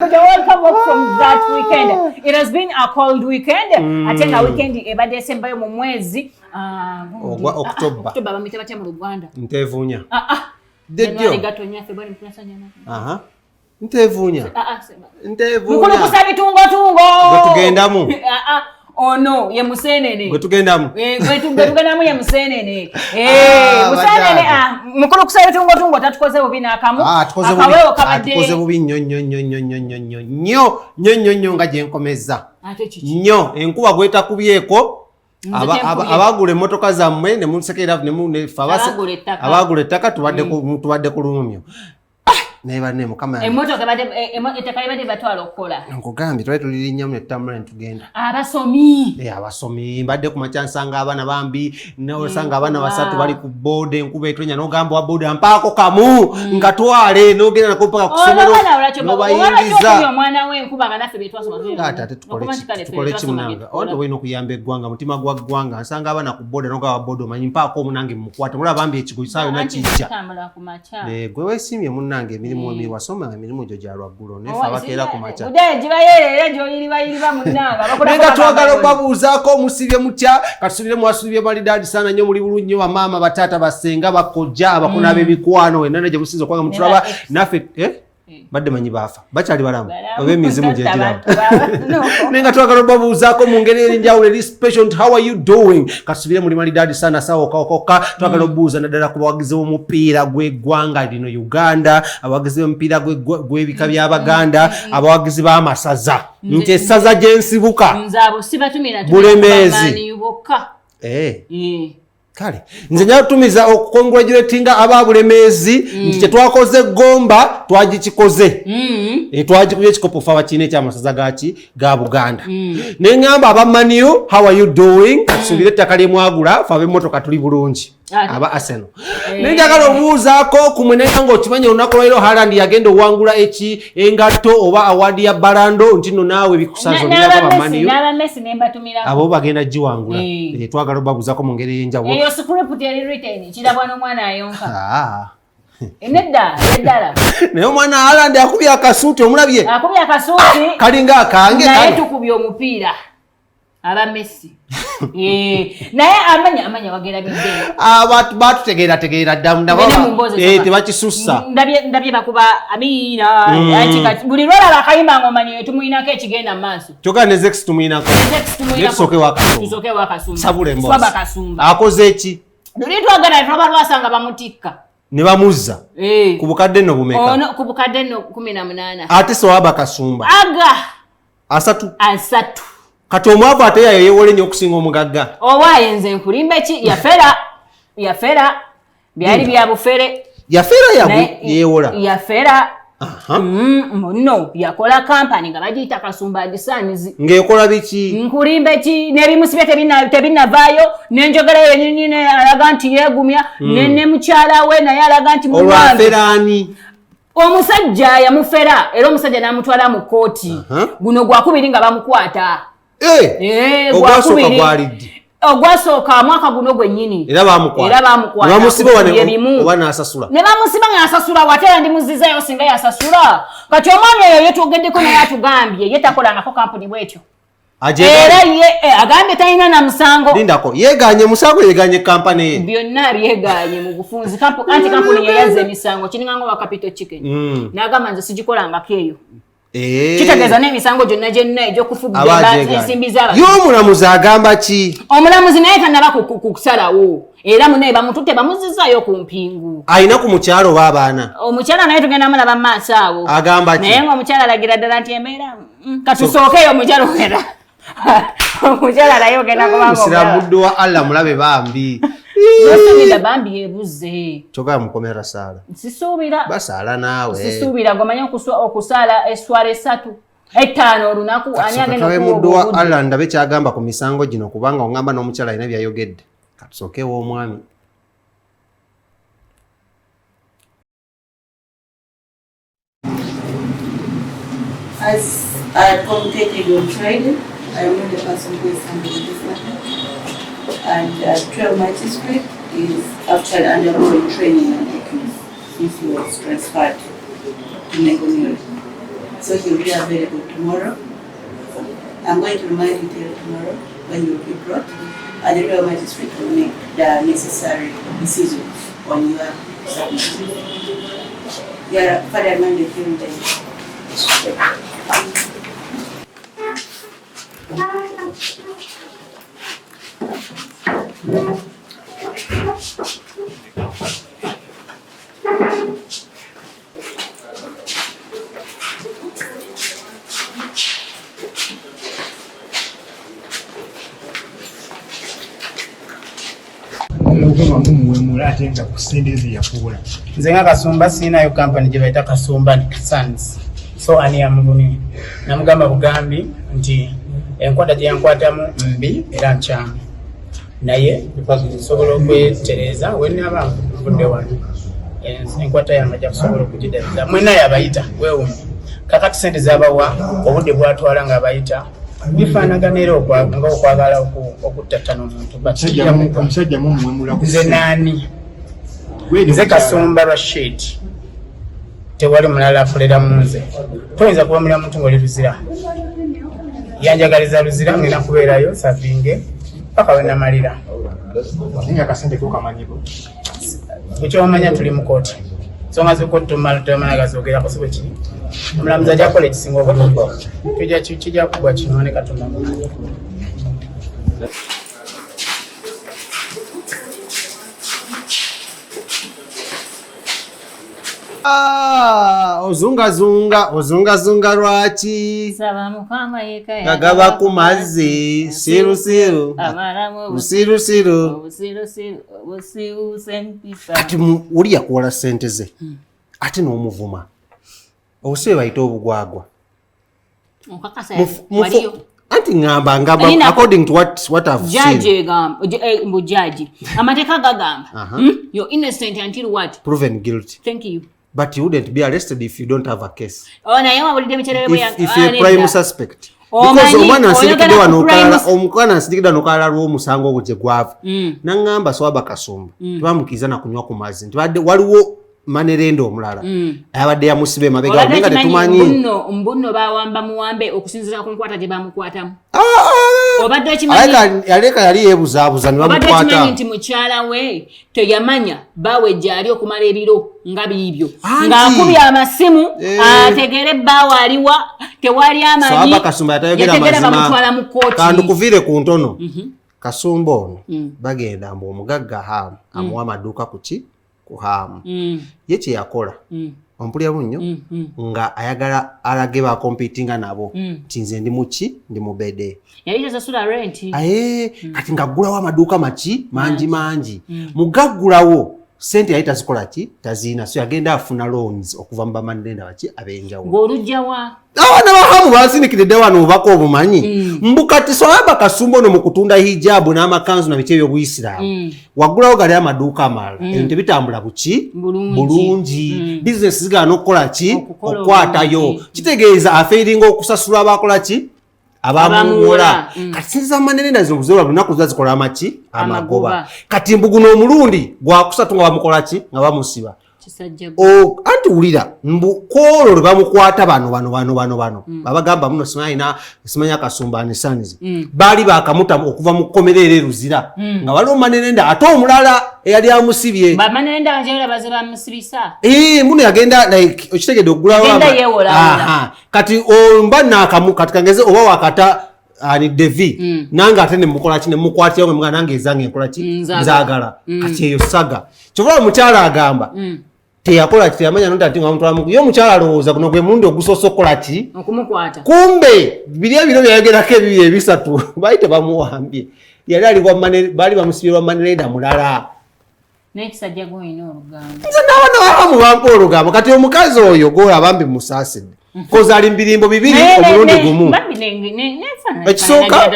Welcome back from that weekend. It has been a cold weekend. Atenga weekend ebadde sembayo mu mwezi October. October bamite batya mu Rwanda. Ntevunya. January gatonya February mpulasa nyana. Ntevunya. Ntevunya. Mukulu kusaba tungo. Gwetugendamu. Oh no, ye musenene. Gwetugendamu. Gwetugendamu ye musenene. Musenene mukulu kusaba tungo tatukoze bubi nakamu. Akawewo kabadde. Tukoze bubi nnyo nga gye nkomeza. Nnyo enkuba gwetakubyeko. Abagula emmotoka zammwe ne munsekera ne abagula ettaka tubadde ku lumyo. Neba ne mukama emmotoka ettaka libadde batwala okukola. Nkugambye twali tulirinnya mu ettambula ne tugenda. Abasomi mbadde ku makya nsanga abaana bambi n'osanga abaana basatu bali ku board enkuba etonya n'ogamba wa board ampaako kamu nkatwale n'ogenda nako ppaka ku ssomero n'obayingiza. Omwana w'enkuba nga naffe betwasoma ate tukole kimunanga ondi olina okuyamba eggwanga mutima gwa ggwanga nsanga abaana ku board n'ogamba board omanyi mpaako omunange mukwate mulaba bambi ekigo kisaayo nakijja gwe weesiimye munnange emirimu emiwasoma emirimu gyo gya lwaggulo nefe abakeera ku makya nenga twagala obabuuzaako omusibye mutya katusubire mwasubye balidadi sana nnyo muli bulungi nnyo bamaama bataata basenga bakojja abakuna b'emikwano enana gye businza okwanga mutulaba naffe badde manyi baafa bakyali balamu oba emizimu gyegiramu nenga twagala obabuuzaako mu ngeri erinjawulo eri special how are you doing katusubire muli malidadi sana sawa okaokoka twagala obuuza naddala ku bawagizi b'omupiira gw'eggwanga lino Uganda abawagizi b'omupiira gw'ebika by'Abaganda abawagizi b'amasaza nti essaza gye nsibuka Bulemeezi kale nze njala tumiza okukongratulatinga aba Bulemeezi nti kyetwakoze Gomba twagikikoze twagikubye ekikopo fa bakine ekyamasaza ga Buganda neŋŋamba aba Maniu how are you doing tusubire ettaka lyemwagula fa ab'emmotoka tuli bulungi aba Arsenal nenjagala obuuzaako kumwe naye nga okimanyi olunaku lwaliro Haaland yagenda owangula engatto oba awadi ya Balando nti nno naawe bikusanza olirako aba Maniu abo bagenda giwangula twagala obabuuzaako mu ngeri ey'enjawulo eyo script eri written kirabwa n'omwana ayonka Neddala. Naye omwana Haaland akubye akasuuti omulabye? Akubye akasuuti. Kalinga akange kale. Naye tukubye omupiira. Aba Messi. Naye amanya wagera bidde. Batutegeera ddamu tebakisussa. Ndabye bakuba Amina. Anti buli lwala bakayimba ng'omanye tumuyinako ekigenda mu maaso. Kyokka ne Zex tumuyinako. Tusooke wakasumba. Sabule mbozi. Swaba kasumba. Akoze eki? Luli twagala twabalwasanga bamutikka. Ne bamuzza ku bukadde nno bumeka? Ku bukadde nno 18. Ate Swaba kasumba asatu kati omwavu ate yayo yeewola nnyo okusinga omugagga owaye nze nkulimba ki yafera byali bya bufere yeewola no yakola kampani nga bagiyita Kasumba Disanizi ng'ekola biki nkulimba ki n'ebimusibye tebinavaayo n'enjogerayo yennyini alaga nti yeegumya ne mukyala we naye alaga nti olwaferaani omusajja yamufera era omusajja n'amutwala mu kkooti guno gwakubiri nga bamukwata ogwasooka gwalidde ogwasooka mwaka guno gwennyini era bamukwata bamusiba oba n'asasula ne bamusiba ng'asasula watera ndi muzizayo singa yasasula kati omwami oyo yetugeddeko naye atugambye ye takolangako kampuni bwetyo era ye agambye talina na musango lindako yeeganye musango yeeganye kampani ye byonna byeganye mu bufunzi anti kampuni ye yazza emisango kiringanga wa Capital Chicken n'agamba nze sigikolangako eyo kitegeeza n'emisango gyonna gyenna egy'okufugga ensimbi z'abantu y'omulamuzi agamba ki omulamuzi naye tannaba kusalawo era munaye bamututte bamuzizaayo ku mpingu ayina ku mukyalo oba abaana omukyala naye tugenda mulaba mu maaso awo agamba ki naye ng'omukyala alagira ddala nti embeera katusookeyo omukyala wera omukyala naye ogenda kubamusirabuddu wa Allah mulabe bambi Yosubira bambi ebuze. Choka mukomera sala. Sisuubira. Basala nawe. Sisuubira gomanya okusala eswala 3. 5 olunaku ani agenda okuwa mudduwa Allah ndabe kyagamba ku misango gino kubanga ongamba n'omukyala ina byayogedde. Katusookewo omwami. As I communicated on Friday, I am not the person who is handling this matter. And 12 Magistrate is after undergoing training and techniques since he was transferred to Negonieri. So he'll be available tomorrow. I'm going to remind you till tomorrow when you will be brought, and the royal magistrate will make the necessary decisions on your submission. Your father reminded you then. Nze nga Kasumba sinayo company gye bayita Kasumba Sons. So ani amuguni namugamba bugambi nti enkwata gye yankwatamu mbi era nkyamu naye nsobola okwetereza wenaba nvudde wano enkwata yange ajja kusobola okugidereza mwena yabayita weewuunye kakati sente zabawa obudde bwatwala nga abayita bifaanagana era okwagala okuttattana omuntu omusajja mumwemula nze naani nze Kasumba Rashid tewali mulala akolera mu nze toyinza kubamulira muntu ng'oli luzira yanjagaliza luzira ngenda kubeerayo savinge paka we namalira nga kasente kokamanyiko ekyomanya tuli mu kooti nsonga zikotomala gazoogerako si bwe kiri omulamuzi ajja kukola ekisinga obulungi kijja kugwa kino ne Katonda mulungi. ozungazunga lwaki gagaba ku mazzi sirusiru busirusiru kati uli yakuwola sente ze ate n'omuvuma obusibe bayita obugwagwa anti ngamba according to what I've seen Jaji amateeka gagamba you're innocent until what proven guilty. Thank you. But you wouldn't be arrested if you don't have a case. Oh, na yawa wulide michelele bwe if you're a prime suspect. Because omwana nsidikidde n'okalala lw'omusango ogwo gye gwava. N'angamba swaba Kasumba. Tebamukiriza na kunywa ku mazzi. Nti waliwo manerendo omulala. Abadde yamusibe mabega nga tetumanyi. Mbunno bawamba muwambe okusinziira ku nkwata gye bamukwatamu. Obadde yali yeebuzaabuza ne bamukwata. Obadde kimanyi nti mukyala we teyamanya baawe gyali okumala eriro nga biibyo. Ng'akubye amasimu ategere bbaawe aliwa tewali amanyi. Swaba Kasumba yatayogera mazima kandukuviire ku ntono. Kasumba ono bagenda mbu omugagga Hamu amuwa amaduuka ku Hamu. Ye kye yakola ompulira bunnyo nga ayagala alage ba competinga nabo nti nze ndi muki ndi mu bede yali tasasula rent kati ngaggulawo amaduuka mangi mugaggulawo sente yali tazikola ki taziina so yagenda afuna loans okuva mu bamanirenda baki ab'enjawulo ng'olugjawa abaana ba Hamu bansinikiridde wano obubaka obumanyi mbukati Swaba Kasumba ono mu kutunda hijabu n'amakanzu na biki eby'obuyisiraamu waggulawo gali amaduuka amalala ebintu bitambula bulungi bizinesi zigaana okukola ki okukwatayo kitegeeza afeeringa okusasula abakola ki abamuwola kati sinza manerenda zino buzeola lunaku ziba zikola amaki amagoba kati mbuguno omulundi gwakusatu nga bamukola ki nga bamusiba anti wulira mbukoolo lwe bamukwata bano babagamba muno simanya Kasumba ne Sons baali bakamuta okuva mu kkomerero eruzira nga waliwo manerenda ate omulala eyali amusibye muno yagenda like okitegedde okugulawo kati mba nakamu kati kangeze oba wakata ani Devi nanga ate nemukola ki nemukwatirawo nga nange ezange enkola ki nzaagala kati eyo saga kyova omukyala agamba teyakola kiti yamanya nonta ati nga mutwala yo mukyala alowooza guno gwe mulundi ogusosokola ki okumukwata kumbe biri byayogerako ebibiri ebisatu baali tebamuwambye yali ali baali bamusibirwa manerenda mulala n'ekisajja gw'olina olugambo nze n'abaana babamu bampa olugambo kati omukazi oyo gwolaba mbi musaasidde koza ali mbirimbo bibiri omulundi gumu ekisooka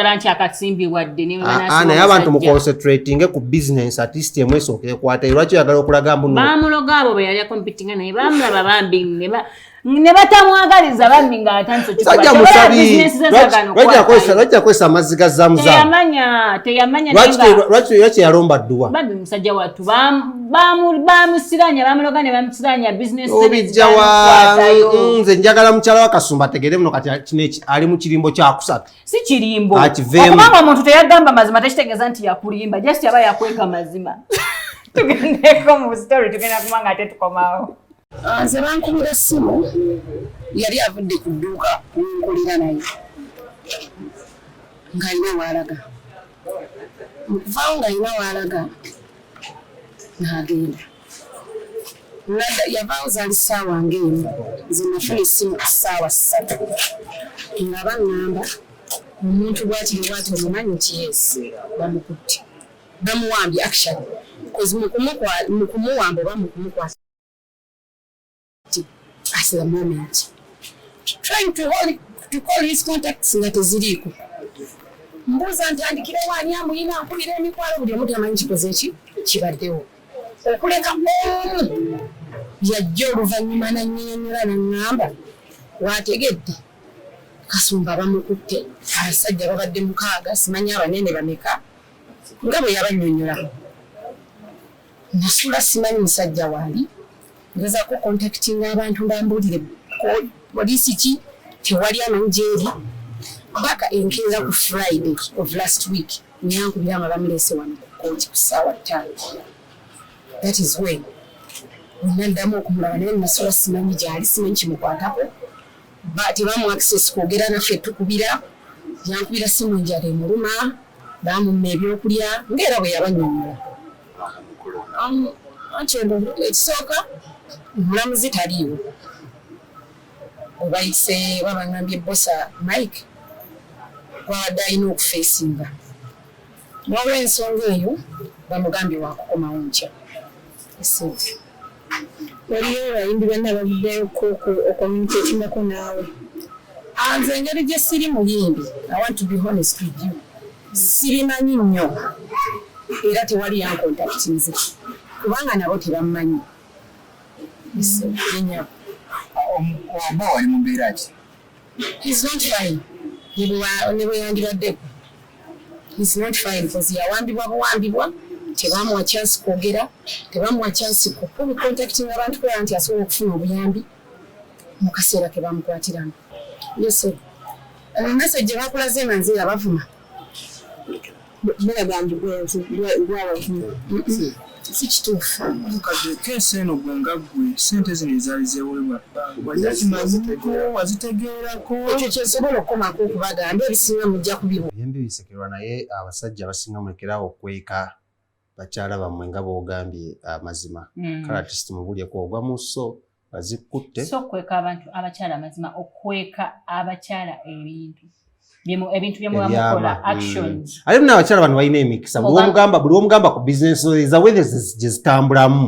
naye abantu muconcentratinge ku business at least emu esooka ekwata lwaki oyagala okulaga mbu bamuloga abo bwe yali akompitinga naye bamulaba bambi ne batamwagaliza bambi ng'atandise Sajja musabi. Lwaki akozesa amazzi ga Zamzam? Teyamanya Lwaki yalomba dduwa? bambi musajja wattu bamusiranya bamuloga ne bamusiranya bizinesi Obijjawa nze njagala mukyala wa Kasumba ategeere muno kati ali mu kirimbo kyakusatu. si kirimbo Akiveemu. okubanga omuntu teyagamba mazima tekitegeeza nti yakulimba just yaba yakweka mazima tugendeko mu story tugenda kumanga ate tukomawo. Nze bankubira essimu yali avudde ku dduuka nkulira naye ng'alina waalaga mu kuvaawo ng'alina waalaga n'agenda yavaawo zaali ssaawa ng'emu nze nafuna essimu ku ssaawa 3 nga baŋŋamba omuntu bw'ati omumanyi nti yes bamukutte bamuwambye actually because mu kumuwamba oba mu kumukwasa at the moment trying to call his contacts nga teziriiko mbuuza ntandikira waani amuyina ankubira emikwalo buli omu tamanyi kikoze eki kibaddewo okuleka omu yajja oluvannyuma nannyonnyola naŋŋamba waategedde Kasumba bamukutte abasajja babadde 6 simanyi abanene bameka nga bwe yabannyonnyola nasula simanyi musajja waali ngezaako contacting abantu bambuulire poliisi ki tewali amanyi gyeri paka enkeera ku Friday of last week nyankubira nga bamuleese wano ku kooti ku ssaawa 5. That is when nanddamu okumulaba naye nasula simanyi gyali simanyi kimukwatako tebamu access kwogera naffe tukubira yankubira simu njala emuluma bamumma ebyokulya ngaera bwe yabannyonnyola ekisooka omulamuzi taliiwo obayise babangambye bosa Mike gwabadde alina okufeesinga n'olw'ensonga eyo bamugambye wakukomawo nkya waliyo abayimbi banna bavuddeyo okomuniketingako naawe nze engeri gye siri muyimbi I want to be honest with you sirimanyi nnyo era tewali yankontaktinze kubanga nabo tebammanyi oba wali mu mbeera ki? He's not fine ne bwe yandibaddeko he's not fine because yawambibwa tebamuwa chance kwogera tebamuwa chance contacting abantu kubera nti asobola okufuna obuyambi mu kaseera ke bamukwatiramu. Yes message bakulaze manzira bavuma bagambye gwabavuma si kituufu Mukadde keesi eno gwe nga ggwe ssente zino ezaali zeewolebwa wali akimanyiko wazitegeerako ekyo kyensobola okukomako okubagamba ebisinga mujja kubiwa byembi bisekerwa naye abasajja abasinga mulekerawo okweka bakyala bammwe nga boogambye amazima kale artist mubulyeko ogwa mu so bazikutte so okweka abantu abakyala amazima okweka abakyala ebintu byemubamukola actions ate muna abakyala bano balina emikisa buli womugamba ku business eza weather gye zitambulamu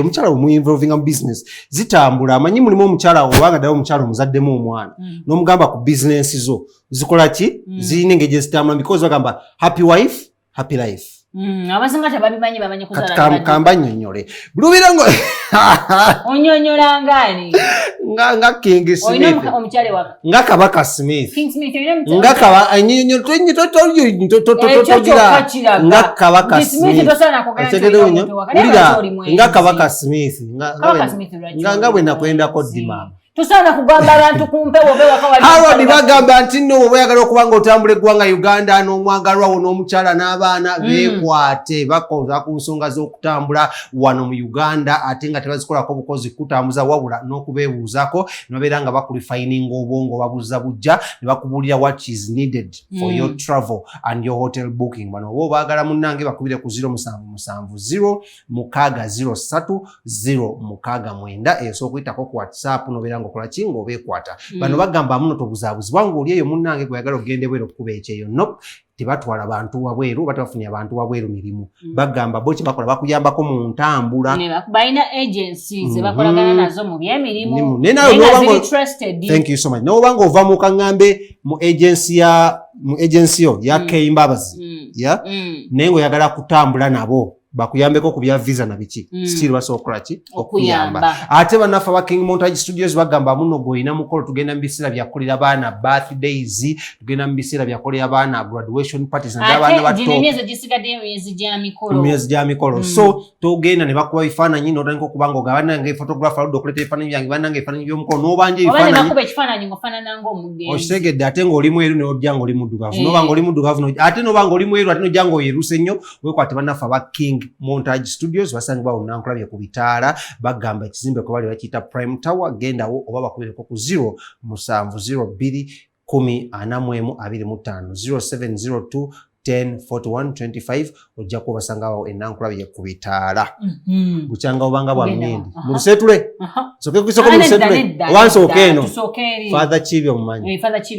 omukyala omuinvolvinga mu business zitambula amanyi mulimu omukyala obanga ddala omukyala omuzaddemu omwana n'omugamba ku business zo zikola ki zirina engeri gye zitambula because bagamba happy wife happy life abasinga tebabimanyi bamanyi kuzaala kamba nnyonnyole bulubira ngo onyonnyola ngaani nga King Smith oyina omukyale waka nga Kabaka Smith King Smith nga Kabaka nyonyo nga Kabaka Smith nga Kabaka Smith nga bwe nakwendako ddima tusaana kugamba abantu kumpewo bewaka wali Harold bagamba nti nno obweyagala okuba nga otambula eggwanga Uganda n'omwagalwa wo n'omukyala n'abaana beekwate bakoza ku nsonga z'okutambula wano mu Uganda ate nga tebazikolako bukozi kutambuza wabula n'okubeebuuzako ne babeera nga bakulifininga obwongo babuuza bujja ne bakubuulira what is needed for your travel and your hotel booking. Bano oba obaagala munnange bakubire ku 0770 603 069 esobola okuyitako ku WhatsApp n'obeera okola kingo obeekwata bano bagamba muno tobuzaabuzibwa ng'oli eyo munnange gweyagala ogende bweru okukuba ekyeyo no tebatwala abantu wabweru batabafunye abantu wabweru mirimu bagamba bo kyebakola bakuyambako mu ntambula balina agencies zebakolagana nazo mu byemirimu thank you so much n'obanga ova mu kaŋŋambe mu agency yo ya Kembabazi naye ng'oyagala kutambula nabo bakuyambeko ku bya visa na biki still basokola ki okuyamba ate banafa ba King Montage Studios bagamba muno goyina mukolo tugenda mbisira bya kolera bana birthdays tugenda mbisira bya kolera bana graduation parties na bana bato dinemizo gisigade myezi ja mikolo so togenda ne bakuba bifaananyi n'otaniko kubanga ogabana nga photographer aludde okuleta ebifaananyi byange banange ebifaananyi by'omukolo n'obanja ebifaananyi bakuba ekifaananyi ng'ofaanana ng'omugenzi okitegedde ate ng'oli mweru n'ojja ng'oli muddugavu n'oba ng'oli muddugavu ate n'oba ng'oli mweru ate n'ojja ng'oyeruse nnyo weekwate banaffe aba King Montage Studios basangibwa wonna nkulabye ku bitaala bagamba ekizimbe kwe bali bakiyita Prime Tower gendawo oba bakubireko ku 0702 104125 ojja kubasangawo enankulabye ku bitaala bukyanga obanga bwa mmindi mu lusetule soke kusoko mu lusetule obansooke eno Father Chibi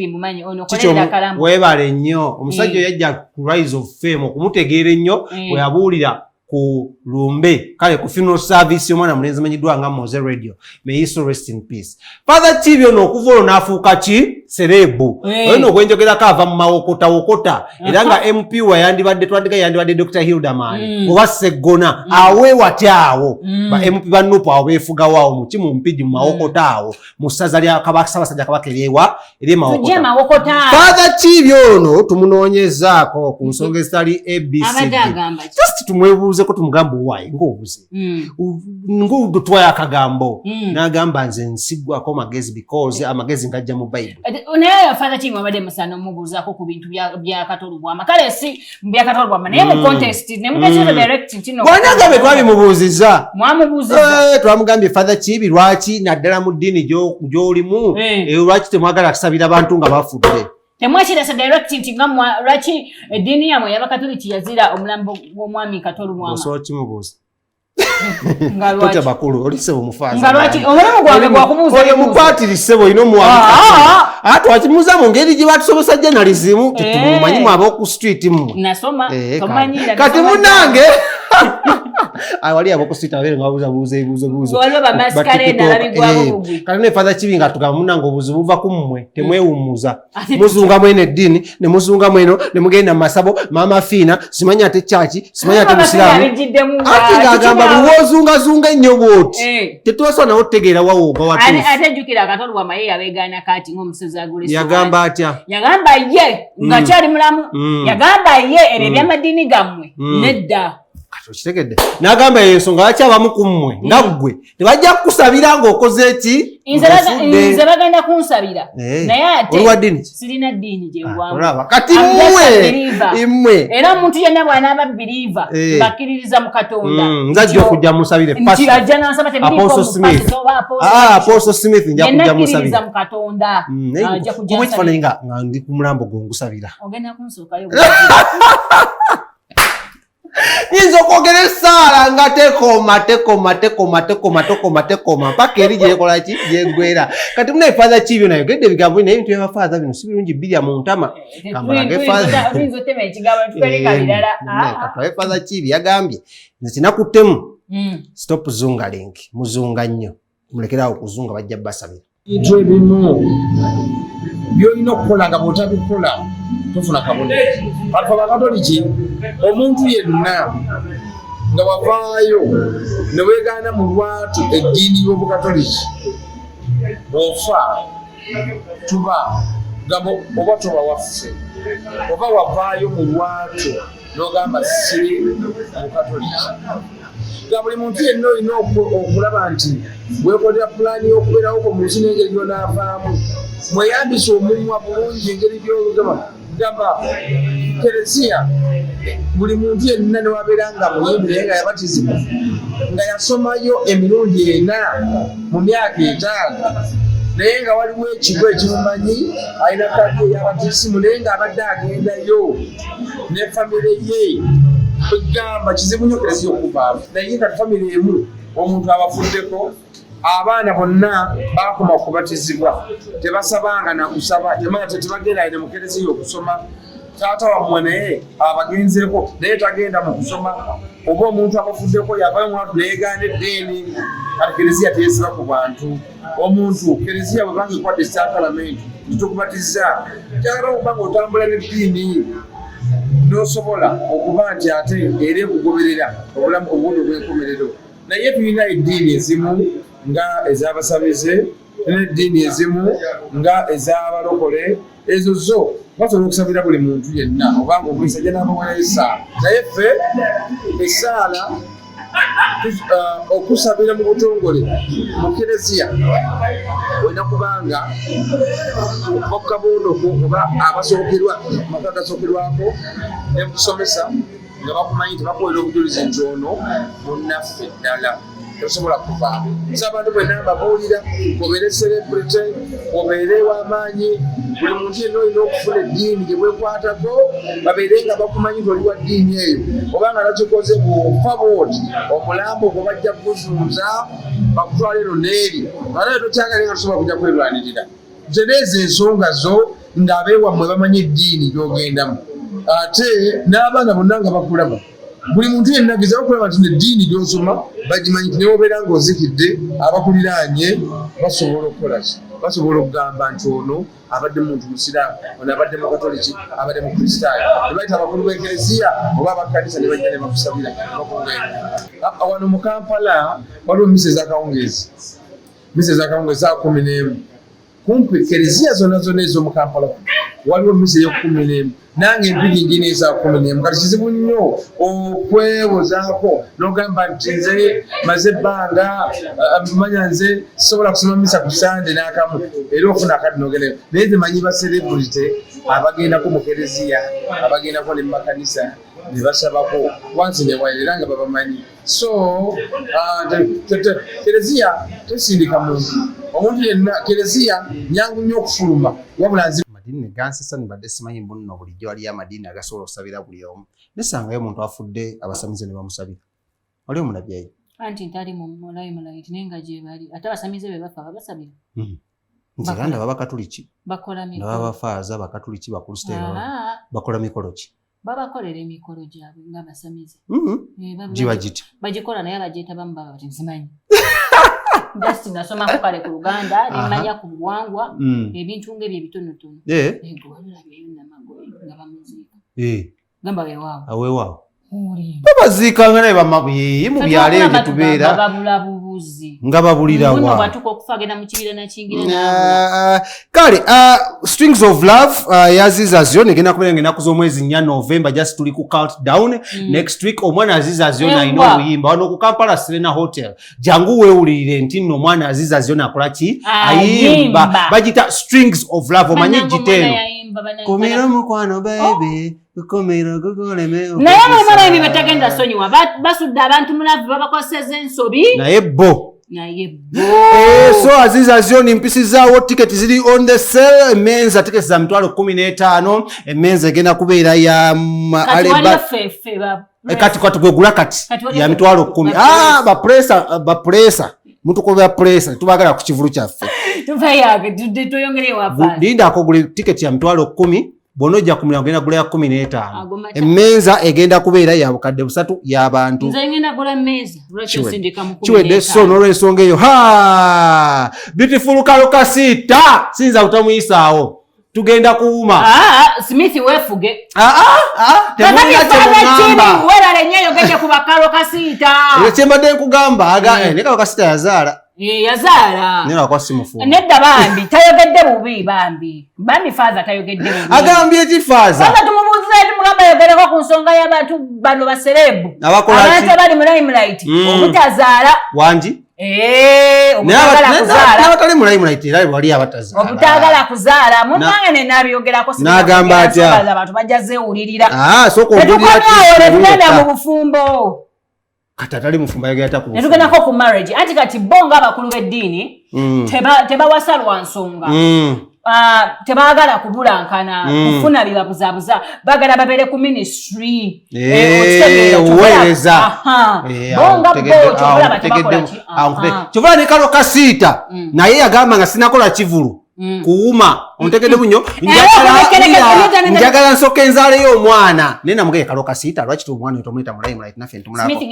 mumanyi ono kolera kalambo webale nnyo omusajja yajja ku Rise of Fame okumutegeera ennyo we yabuulira ku lumbe kale ku funeral service yomwana mulenzi manyiddwa nga Moze Radio may he so rest in peace. Father Chibi ono okuva n'afuuka ki serebu ono gwenjogera kava mu mawokota era nga MP wayandibadde twandiga yandibadde Dr. Hildaman oba Segona awe watyawo ba MP banupo awo beefuga waawo mu kimu mpiji mu mawokota awo mu ssaza lya Kabaka Kabaka eryewa eri mawokota. Father Chibi ono tumunoonyezaako ku nsonga ezitali ABCD just tumwebuuze ko tumugamba wayi ng'obuze ng'udutwaya akagambo n'agamba nze nsiggwako magezi because amagezi ngajja mu Bible. Naye Father Chibi wabadde musana mubuuzaako ku bintu bya Katolubwama kale si bya Katolubwama naye mu contest ne mugezera direct kino bwanagambe twabimubuuzizza mwamubuuzizza twamugambye Father Chibi lwaki naddala mu ddiini gy'olimu lwaki temwagala kusabira abantu nga bafudde temwakirasa direct nti nga lwaki eddiini yamwe y'Abakatoliki yazira omulambo gw'omwami Katolubwama osobola kimubuuza Tota bakulu olisebo mufaza ngalwaki omulimu gwange gwakubuuza oyo mukwatirisebo olina omuwanga twakimuuza mu ngeri gye batusobosa journalism tetumumanyimu ab'oku street mu nasoma tomanyira kati munange wali ab'oku street abeere nga babuuza ebibuuzo waliwo bamasikaleena babigwako bugwi kati ne Father Chibi nga tugamba munange obuzi buva ku mmwe temwewummuza muzunga mwene eddiini ne muzunga mweno ne mugenda mu masabo maama fiina simanyi ate kyaki simanyi ate musiraamu ati ng'agamba buwozungazunga ennyo bw'oti tetubasobola nawo otutegeera wawooga watuufu ate jjukira Katolubwama ye yabeegaana kati ng'omusozi agula yagamba atya yagamba ye ng'akyali mulamu yagamba ye ebyo eby'amadiini gammwe nedda okitegedde n'agamba ensonga lwaki abamu ku mmwe nga ggwe tebajja kukusabira ng'okoze eki nze bagenda kunsabira naye ate oliwa ddiini sirina ddiini gye bwamu kati mmwe era omuntu yenna bw'anaaba biliiva bakkiririza mu Katonda nzajja okujja musabire nti ajja n'ansaba Apostle Smith nja kujja musabire mu Katonda ajja kujja ekifaananyi nga ndi ku mulambo gwe ngusabira ogenda kunsookayo yinza okwogera essaala nga tekoma mpaka eri gyekola ki gyegwera kati munaye Father Chibi nayogedde ebigambo naye ebintu by'abafaza bino si birungi birya mu ntama Father Chibi yagambye nze kinakuttemu stop zungaling muzunga nnyo mulekerawo okuzunga bajja basabira ebintu ebimu byolina okukola nga bw'otabikola tofuna kabonero ate Abakatoliki omuntu yenna nga wavaayo ne weegaana mu lwatu eddiini y'Obukatoliki ofa tuba gamba oba toba waffe oba wavaayo mu lwatu n'ogamba siri Mukatoliki nga buli muntu yenna olina okulaba nti weekolera pulaani y'okubeerawo mu nsi n'engeri gy'onaavaamu mweyambisa omumwa bulungi engeri by'olugamba gamba Kereziya buli muntu yenna ne wabeera nga muyimbi naye nga yabatizibwa nga yasomayo emirundi 4 mu myaka 5 naye nga waliwo ekigo ekimumanyi alina kadi ey'abatisimu naye ng'abadde agendayo ne famire ye egamba kizibu nnyo Kereziya okuvaamu naye kati famire emu omuntu abafuddeko abaana bonna bakoma okubatizibwa tebasabanga nakusaba tebagenda ine mu Kereziya okusoma taata wammwe naye abagenzeeko naye tagenda mu kusoma oba omuntu abafuddeko yavayo mwatu neyegaana eddiini kati Kereziya teyesiba ku bantu omuntu Kereziya bwe banga ekwata ekitapalamenti tukubatiza kyagala okuba nga otambula n'eddiini n'osobola okuba nti ate era ekugoberera obulamu obundi obw'enkomerero. Naye tulina eddiini ezimu nga ez'abasamize n'eddiini ezimu nga ez'abalokole, ezo zo basobola okusabira buli muntu yenna obanga omuyisa ajja n'abawayo essaala. Naye ffe essaala okusabira mu butongole mu kereziya olina kubanga okabondo oba abasookerwa maka gasookerwako ne mukusomesa nga bakumanyi nti bakuwera obujulizi nti ono munnaffe ddala tosobola kuvaamu. Abantu bwenna babuulira obeere celebrity obeere w'amaanyi, buli muntu yenna olina okufuna eddiini gye bwekwatako babeere nga bakumanyi nti oli wa ddiini eyo obanga nakikoze bufa booti omulambo gwe bajja kuzunza bakutwala eno n'eri ate tokyagale nga tosobola kujja kwerwanirira. Zeneezo ensonga zo ng'abeewammwe bamanyi eddiini gy'ogendamu ate n'abaana bonna nga bakulaba. Buli muntu yenna ageza okulaba nti eddiini gy'osoma bagimanyi nti newobeera ng'ozikidde abakuliraanye basobola okukola ki? Basobola okugamba nti ono abadde muntu musiraamu, ono abadde mu katoliki, abadde mu kristaayo. Ne bayita abakulu b'ekereziya oba abakkanisa ne bajja ne bakusabira bakugenda. Wano mu Kampala waliwo mise ez'akawungeezi, mise ez'akawungeezi za 11. Kumpi kereziya zonna zonna ez'omu Kampala waliwo mise ey'oku11. Nange empiri n'eza 11. Kati kizibu nnyo okwewozaako n'ogamba nti nze maze ebbanga manya nze sobola kusoma misa ku Sande n'akamu era ofuna akati n'ogendayo. Naye nze manyi ba celebrity abagendako mu kereziya abagendako ne mu makanisa ne basabako wansi ne wayira era nga babamanyi. So kereziya tesindika muntu, omuntu yenna kereziya nyangu nnyo okufuluma wabula nzi amadini gansisa nibadde simanyi mbunno bulijjo waliyo amadini agasobola okusabira buli omu. Nesangayo omuntu afudde abasamize ne bamusabira. Waliwo mulabyayo anti ntali mu mulayimulayiti naye nga gye bali ate abasamize be bafa babasabira. Nti era ndaba bakatuliki bakola mikolo, ndaba bafaaza bakatuliki bakristaayo bakola mikolo ki? Babakolera emikolo gyabwe nga basamize. Giba giti bagikola naye abagyeta bamubaba bati nzimanyi. Just nasomako kale ku Luganda nemanya ku buwangwa ebintu ng'ebyo ebitonotono. Ego walabyeyo namagoye nga bamuziika. Gamba weewaawo. Aweewaawo. Babaziikanga naye bamabuye mu byalo ebyo tubeera. Babula bubuzi. Nga babulira wa. Muno batuko okufa agenda mu kibira na kingira na. Kale Strings of Love yaziza zyo negenda kubeera ng'ennaku z'omwezi 4 November just tuli ku countdown. Next week omwana aziza zyo alina obuyimba wano ku Kampala Serena Hotel. Jangu weewulirire nti nno omwana aziza zyo nakola ki? Ayimba. Bagita Strings of Love omanyi giteno. Komera mukwano baby. Komera gugoleme. Naye mwana ebi batagenda sonyiwa basudde abantu mulavu babakoseza ensobi. Naye bo. So aziza zioni mpisi zaawo ticket ziri on the sale. Menza tickets za mitwalo 15. Menza egenda kubeera ya aleba kati kwegula kati ya mitwalo 10. ba pressa muntu ko bya pressa tubagala ku kivulu kyaffe tufayage tuyongere wafa linda akogule ticket ya mitwalo 10 bonoja kumula ngenda gula ya 15. Emenza egenda kubeera ya bukadde busatu y'abantu. Nze ngenda gula meza lwaki sindika mu 15. Chiwede so n'olwensonga eyo beautiful kalokasita sinza utamuyisaawo tugenda kuuma. Smith wefuge. Temulina kyemugamba. Wera lenyeyo gende ku bakalokasita. Eyo kyembadde nkugamba ne kalokasita yazaala. Yazaala. Nera kwa simufu. Nedda bambi tayogedde bubi bambi. Bambi faza tayogedde bubi. Agambye eti faza. Faza tumubuuza tumugamba yogereko ku nsonga y'abantu bano baserebu. Abantu bali mu limelight. Obutazaala. Wanji? Obutagala kuzaala. N'abatali mu limelight era wali abatazaala. Obutagala kuzaala. Munange ne nabyogerako singa. N'agamba atya. Abantu bajjaze ulirira. Soko ulirira. Tugenda mu bufumbo. Katatali mufumba yagata ku. Netugenda ko ku marriage. Anti kati bonga abakulu b'eddiini teba lwa nsonga. Tebagala kubulankana kufuna bibabuzabuza bagala babere ku ministry uweleza bonga bocho batabakola kyova ne kalokasita naye yagamba nga sinakola kivulu kuuma ontegedde bunyo njagala nsoke nzaaleyo omwana naye namugeye kalokasita lwaki omwana tomuleta mulayimulait naffe ntumulako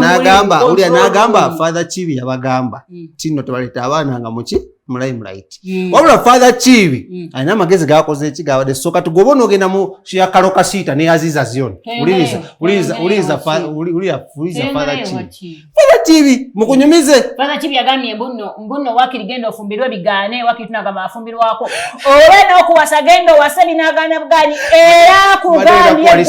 n'agamba ulya n'agamba father chibi yabagamba tinno tebaleta abaana nga muki right. Wabula Father Chibi alina amagezi gakoze ekigabadde soka tugobona ogenda mu shiyakalo kasita ne Aziza Zion. Uliza Father Chibi. Father Chibi mukunyumize. Father Chibi yagamye mbuno wakirigenda ofumbirwe bigane wakituna kama afumbirwako. Oba n'okuwasa gendo wasabi n'agana bugani era kugani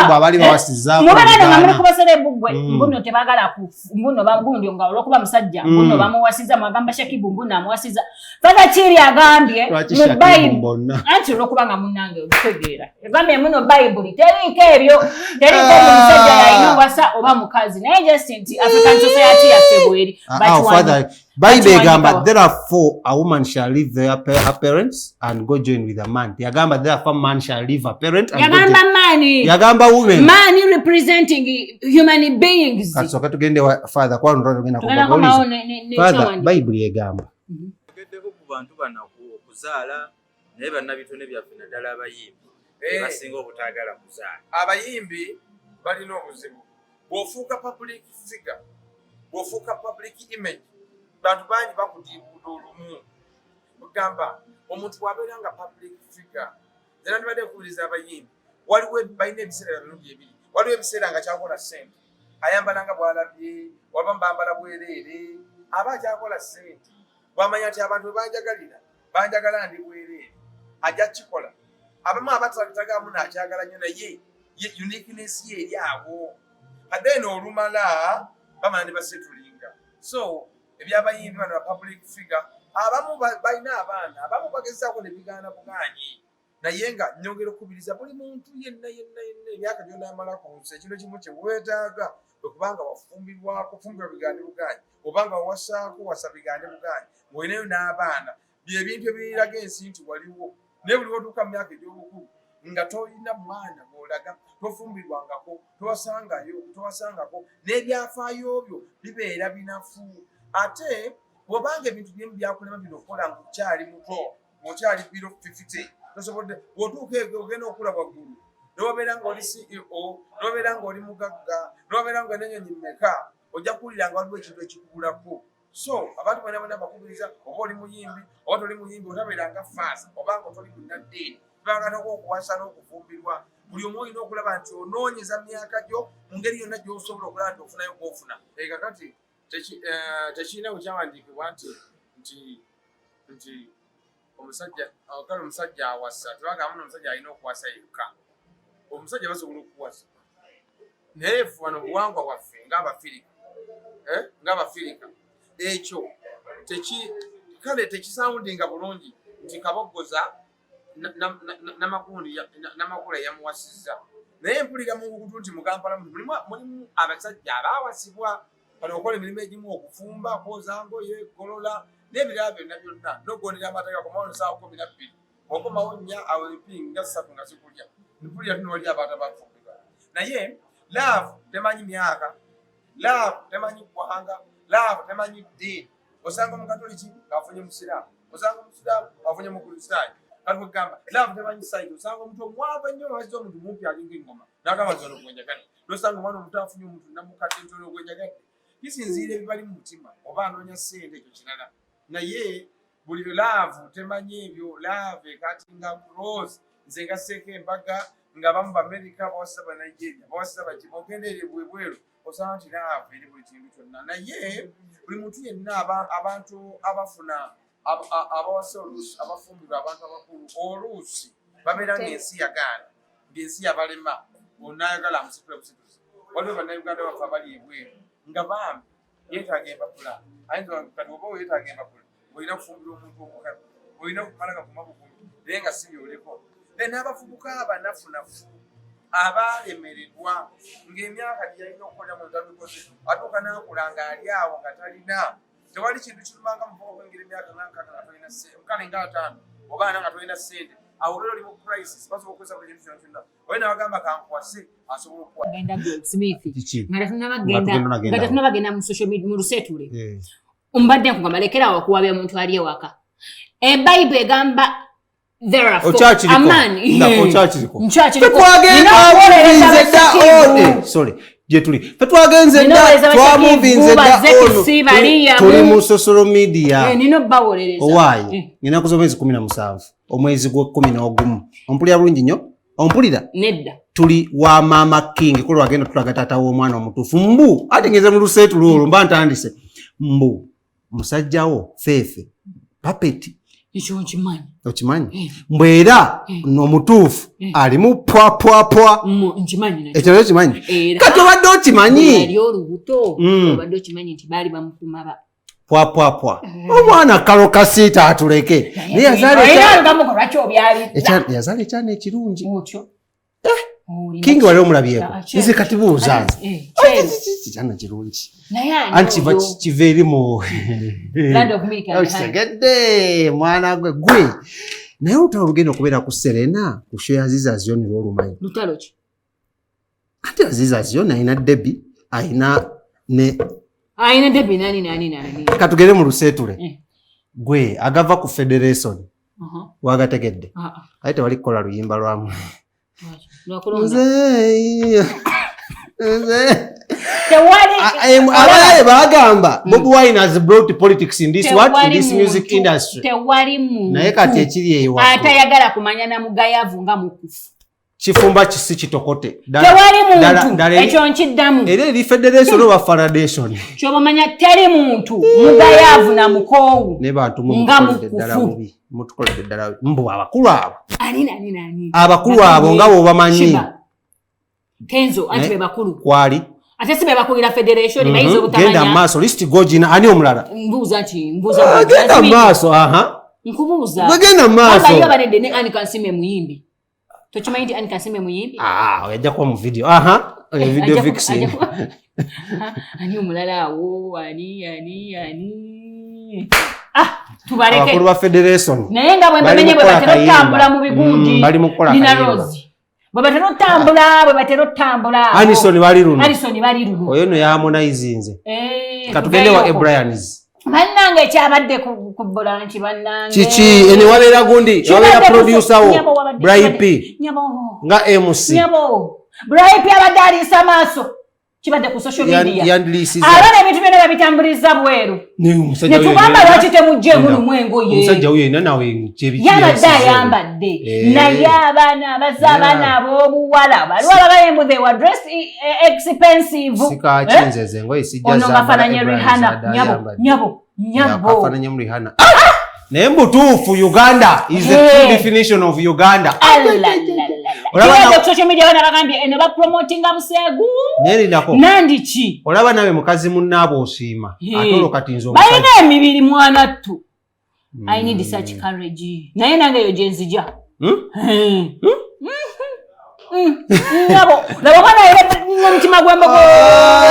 kwa abali bawasiza. Mubana ngamule kubasere bugwe mbuno tebagala ku mbuno bagundi nga olwokuba musajja mbuno bamuwasiza mwagamba Shakibu mbuno amuwasiza. Father Chibi agambye mu Bible anti olwokuba nga munange obutegeera. Agambye muno Bible teriko ebyo teriko musajja yalina wasa oba mukazi naye just nti African society yafebweri. Father Bible gamba therefore a woman shall leave her parents and go join with a man. Yagamba therefore man shall leave a parent and yagamba mani. Yagamba women. Man representing human beings. Katsoka tugende Father kwa ndo tugenda kubabuliza. Father Bible yagamba. Tugeddeko ku bantu banaku okuzaala naye bannabitone byaffe naddala abayimbi basinga obutaagala kuzaala. Abayimbi balina obuzibu. Bw'ofuuka public figure, bw'ofuuka public image, bantu bangi bakutiibuuda olumu. Ogamba omuntu bw'abeera nga public figure, era nibadde nkubuuliza abayimbi, waliwo balina ebiseera birungi ebiri. Waliwo ebiseera nga kyakola ssente, ayambala nga bw'alabye, waba mbambala bwereere, aba akyakola ssente. Bw'amanya nti abantu bwe banjagala ndi bwereere, ajja kukikola. Abamu abatagamu n'akyagala nnyo naye uniqueness ye eri awo. Then olumala bamala ne basetulinga. So ebyabayimbi bano public figure abamu balina abaana abamu bagezaako ne bigaana bugaanyi naye nga nnyongera okubiriza buli muntu yenna emyaka gyonna yamala ku nsi ekino kimu kye weetaaga okubanga wafumbirwako fumbirwa bigaane bugaanyi obanga wawasaako wasa bigaane bugaanyi ng'olinayo n'abaana bye bintu ebiraga ensi nti waliwo naye buli wotuuka mu myaka egy'obukulu nga tolina mwana ng'olaga tofumbirwangako towasangako n'ebyafaayo byo bibeera binafu. Ate bw'obanga ebintu byemu byakulema bino okukola ng'okyali muto ng'okyali biro 50 tosobodde bw'otuuka ogenda okula waggulu n'obeera ng'oli CEO n'obeera ng'oli mugagga n'obeera nga n'ennyonyi mmeka ojja kuwulira nga waliwo ekintu ekikubulako. So abantu bonna bakubiriza oba oli muyimbi oba toli muyimbi otabeeranga faasa obanga otoli munnaddiini bibagana okuwasa n'okufumbirwa. Buli omu olina okulaba nti onoonyeza myaka gyo mu ngeri yonna gy'osobola okulaba nti ofunayo gw'ofuna. Kakati tekirina bwe kyawandiikibwa nti omusajja awasa tebagamba n'omusajja alina okuwasa yekka. Omusajja basobola okuwasa naye wano buwangwa bwaffe ng'Abafirika ekyo kale tekisawundinga bulungi nti Kabogoza namakula yamuwasizza naye mpulira mu bukutu nti mu Kampala mulimu abasajja abaawasibwa bano okola emirimu egimu okufumba kwoza ngoye golola n'ebirala byonna n'ogondera amateeka komawo nsaawa 12 okomawo 4 awo empinga 3 nga zikulya mpulira tunoli abantu abafumbirwa naye love temanyi myaka love temanyi ggwanga love temanyi ddiini. Osanga Omukatoliki ng'afunye Musiraamu, osanga Omusiraamu afunye Mukristaayo. Kati kugamba love temanyi sayidi, osanga omuntu omwava ennyo wazza omuntu mumpi alinga engoma n'agamba nti ono gwenjagadde, n'osanga omwana omuto afunye omuntu namukadde nti ono gwenjagadde. Kisinziira ebibali mu mutima oba anoonya ssente ekyo kirala naye buli love temanyi ebyo. Love ekatinga cross nze ngasseeko embaga ng'abamu B'Amerika bawasa Banigeria bawasa baki ogenda eri ebweru osanga nti love eri buli kintu kyonna. Naye buli muntu yenna abantu abafuna abawasa oluusi abafumbirwa abantu abakulu oluusi babeera ng'ensi yagaana ng'ensi yabalema onayagala amusitula busituzi. Waliwo bannayuganda baffe abali ebweru nga bambi yeetaaga empapula ayinza kati oba weetaaga empapula olina kufumbira omuntu omukazi olina okumala gakuma bukumi naye nga si byoleko. N'abavubuka abanafunafu abalemererwa ng'emyaka gye yalina okukola mu ntabikoze atuuka n'akula ng'ali awo nga talina tewali kintu kirumanga muvuka okwengera emyaka nga talina kale nga 5 oba 4 nga tolina ssente awo olwera oli mu crisis basobola okukozesa buli kintu kyonna oyo n'abagamba kankwase asobola okuwa nga tetunabagenda mu social media mu lusetule mbadde nkugamba lekerawo okuwabya omuntu ali ewaka. Ebayibuli egamba jetuli petwagenze dda twamuvinze dda ono tuli mu social media nino bawolereza owaye ngina kuzomezi 17 omwezi gwa 11 ompulira bulungi nnyo ompulira nedda tuli wa mama king kulo agenda tulaga tata w'omwana omutuufu mbu ate ngeze mu luseetu lwolwo mba ntandise mbu musajjawo feefe papeti ekyo nkimanyi okimanyi mbwera n'omutuufu alimu pwapwapwa nkimanyi ekyo nakyo kimanyi kati obadde okimanyi ali olubuto obadde okimanyi nti baali bamukuma pwapwapwa omwana kalo kasiita atuleke naye yazaala ekyana ekirungi kingi wali omulabyeko nze kati buuza kikyana kirungi anti kiva eri mu okitegedde mwana gwe naye olutalo lugenda okubeera ku Serena ku show ya Aziza Zion lw'olumanyi lutalo ki ate Aziza Zion alina Debbie alina Debbie nani katugere mu luseetule gwe agava ku Federation wagategedde ate tewali kukola luyimba lwamu abaye bagamba Bobi Wine has brought politics in this music industry naye kati ekiri eyo atayagala kumanya na mugayavu nga mukufu kifumba kisi kitokote tewali muntu ekyo nkiddamu era eri Federation oba Federation kyobamanya teri muntu mugayavu na mukoowu ne bantu mutukoledde ddala mbu abakulu abo abakulu abo nga bwobamanyi Kenzo ati be bakulu kwali ate sibe bakulira Federation nayizo butamanya genda maaso list gojina ani omulala mbuuza genda maaso nkubuuza genda maaso ayo banede ne ani kansime muyimbi tokimanyi nti ani kansime muyimbi oyajja kuba mu video video vixen ani omulala awo ani tubaleke abakulu ba Federation naye nga bwe mbamenye bwe batera otambula mu bigundi nina Rose bwe batera otambula Anison bali luno oyo no yaharmonize nze katugende wa Brian's bannange ekyabadde ku Branch bannange kiki ene wabeera gundi wabeera producer wo Braipi nga MC Braipi abadde aliisa maaso kibadde ku social media abaana ebintu byonna babitambuliza bweru ne tugamba lwaki temujje mulumu engoye omusajja wuyo ina nawe yabadde ayambadde naye abaana abaza abaana ab'obuwala baliwo ababayembu they were dressed expensive sikakinzeze engoye sijja ono ngafananye Rihanna nyabo ngafananye mu Rihanna naye mbutuufu Uganda is the true definition of Uganda olaba social media bana bagambye eno ba promoting abusegu nandiki olaba nawe mukazi munnaabo osiima atolo katinzo balina emibiri mwana tu I need such courage naye nange yo jenzija nyabo laba bana mtima gwamba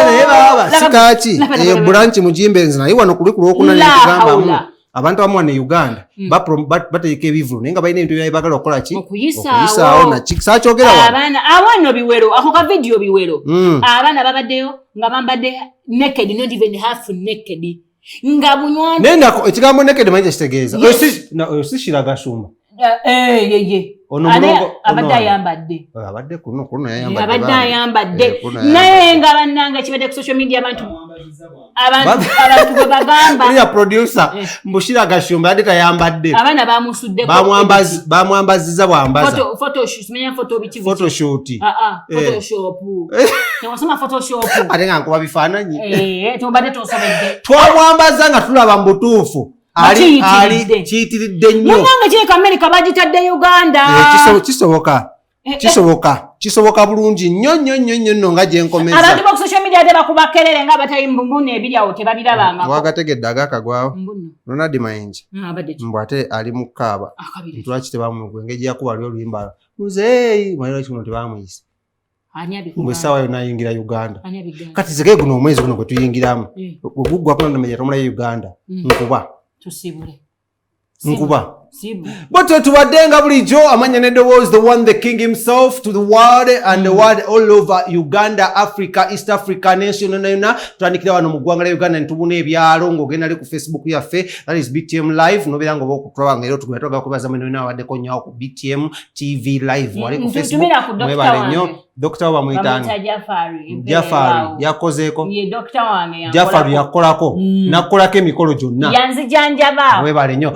naye baba sikaki Branch mujimbe nzina iwano kuli kulokuna ne kugamba abantu abamu ne Uganda bateeka ebivulu naye nga balina ebintu byabwe bagala okukola ki okuyisaawo nakisakyogera abaana awanno biwero ako ka video biwero abaana babaddeyo nga bambadde naked not even half naked nga bunywa nendako ekigambo naked manyi kitegeeza oyo si Sheilah Gashumba abadde ayambadde abadde ayambadde naye nga bannanga kibadde ku social media abantu bwe bagamba ya producer Sheilah Gashumba yadde tayambadde abaana bamusudde bamwambaziza bwambaza photoshoot tewasoma photoshop ate nga nkuba bifaananyi tobadde tosobedde twamwambaza nga tulaba mu butuufu ali kiyitiridde nnyo munnange kireka America bagitadde Uganda kisoboka bulungi nnyo nno nga gyenkomeza abantu ba social media ate bakuba kelere nga batayi mbunu ebiri awo tebabirabanga wagategedde agakagwawo Ronald Mayinja mbw ate ali mu Kaaba ntulaki tebamugwe engeri yakuba ali oluyimba muzeeyi mwalira kino tebamuyise mbwe essaawa yonna ayingira Uganda kati zeke guno omwezi guno gwe tuyingiramu ogugwako namenya tomulayo Uganda nkuba But tubadenga bulijjo amanya was the one, the king himself to the world and the world all over Uganda, Africa, East Africa nation na twandikira wano mu ggwanga lya Uganda ntubuna ebyalo ng'ogenda ali ku Facebook yaffe, that is BTM live nobera ngo bokutwaba ngero tugatoga kubaza mwe nina wadeko nyawo ku BTM TV live wali ku Facebook mwebale nnyo. Dr. wa mwitani Jafari yakozeeko ye Dr. wange Jafari yakolako nakolako emikolo gyonna yanzijanjaba webale nnyo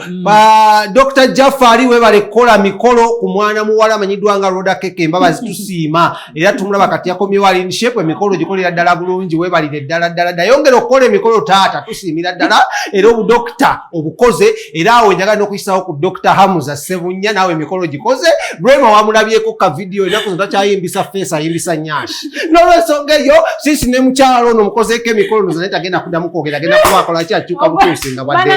Dr. Jafari webale kola mikolo ku mwana muwala amanyiddwa nga Roda Keke embabazi tusiima era tumulaba kati yakomye wali in shape emikolo gikolera ddala bulungi webalire ddala dayongera okukola emikolo taata tusiimira ddala era obudokita obukoze era awo njagala n'okuyisawo ku Dr. Hamuza Sebunya nawe emikolo gikoze Rema wamulabyeko ka video era kuzo takyayimbisa face ayimbisa nyashi n'olwensonga eyo sisi ne mukyalo ono mukozeeko emikolo nozaneta agenda kuddamu kwogera agenda kubakola ki akyuka butuusi nga bwadde